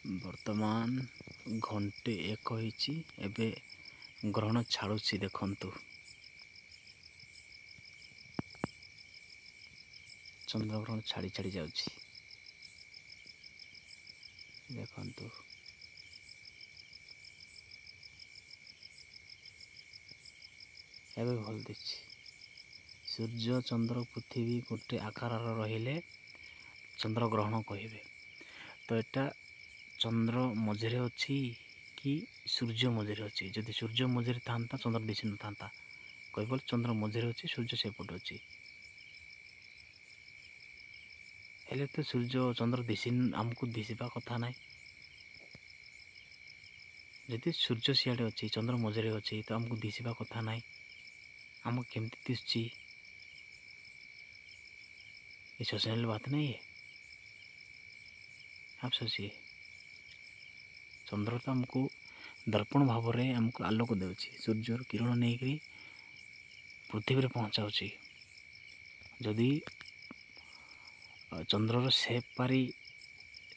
ବର୍ତ୍ତମାନ 1:01 ହୋଇଛି। ଏବେ ଗ୍ରହଣ ଛାଡ଼ୁଛି। ଦେଖନ୍ତୁ ଚନ୍ଦ୍ରଗ୍ରହଣ ଛାଡ଼ି ଛାଡ଼ି ଯାଉଛି। ଦେଖନ୍ତୁ ଏବେ ଭଲ ଦିଶୁଛି। ସୂର୍ଯ୍ୟ ଚନ୍ଦ୍ର ପୃଥିବୀ ଗୋଟେ ଆକାରର ରହିଲେ ଚନ୍ଦ୍ରଗ୍ରହଣ କହିବେ। ତ ଏଟା ଚନ୍ଦ୍ର ମଝିରେ ଅଛି କି ସୂର୍ଯ୍ୟ ମଝିରେ ଅଛି? ଯଦି ସୂର୍ଯ୍ୟ ମଝିରେ ଥାନ୍ତା ଚନ୍ଦ୍ର ଦିଶି ନଥାନ୍ତା। କହିବ ଚନ୍ଦ୍ର ମଝିରେ ଅଛି, ସୂର୍ଯ୍ୟ ସେପଟେ ଅଛି। ହେଲେ ତ ସୂର୍ଯ୍ୟ ଚନ୍ଦ୍ର ଆମକୁ ଦିଶିବା କଥା ନାହିଁ। ଯଦି ସୂର୍ଯ୍ୟ ସିଆଡ଼େ ଅଛି, ଚନ୍ଦ୍ର ମଝିରେ ଅଛି, ତ ଆମକୁ ଦିଶିବା କଥା ନାହିଁ। ଆମକୁ କେମିତି ଦିଶୁଛି? ये सोचने बात नहीं है। आप सोचिए, चंद्र तो आमको दर्पण भाव में आमको आलोक देउछि। सूर्यर किरण नहीं पृथ्वी पहुँचाऊँ। जदि चंद्रर सेप पारी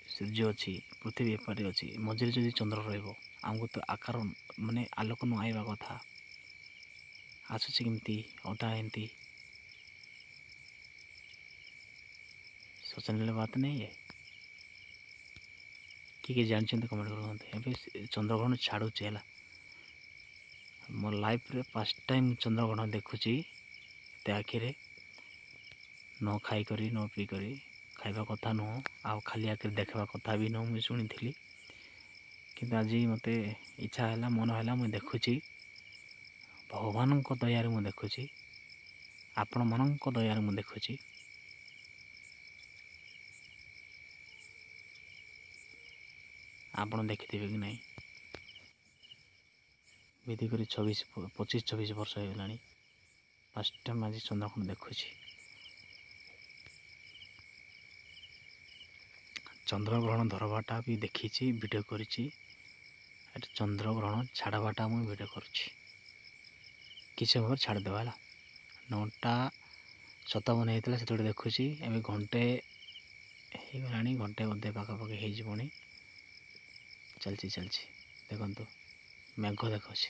सूर्य अच्छी, पृथ्वी एपारी अच्छी, मझे जदि चंद्र रमको तो आकार माने आलोक न आइबा कथा। आसुची केमती अधा एमती सोचने बात नहीं है। किए जानते कमेंट कर। चंद्रग्रहण छाड़ुचे है मो लाइफ रे फर्स्ट टाइम चंद्रग्रहण देखुची। आखिरे न खाई करी न पी करी खाइबा कथा नुह आ खाली आखिर देखा कथा भी नुह। मुझे शुणी थी कि आज मत इच्छा है मन है मुझे देखुची। भगवान दयार मुझे देखुची, आपण मान दयार मुझे देखुची। आपण देखिथे कि नहीं? विधि कर 25-26 वर्ष हो गला फर्स्ट टाइम आज चंद्रग्रहण देखुची। चंद्रग्रहण धरवाटा भी देखी वीडियो करी। चंद्रग्रहण छाड़वाटा मुझे वीडियो करुँची। किसी भाव छाड़देवा है 9:57 होता से देखुची। एवं घंटे हो गला, घंटे अधे पाखापाखि हो चलती देखो मेघ देखुची।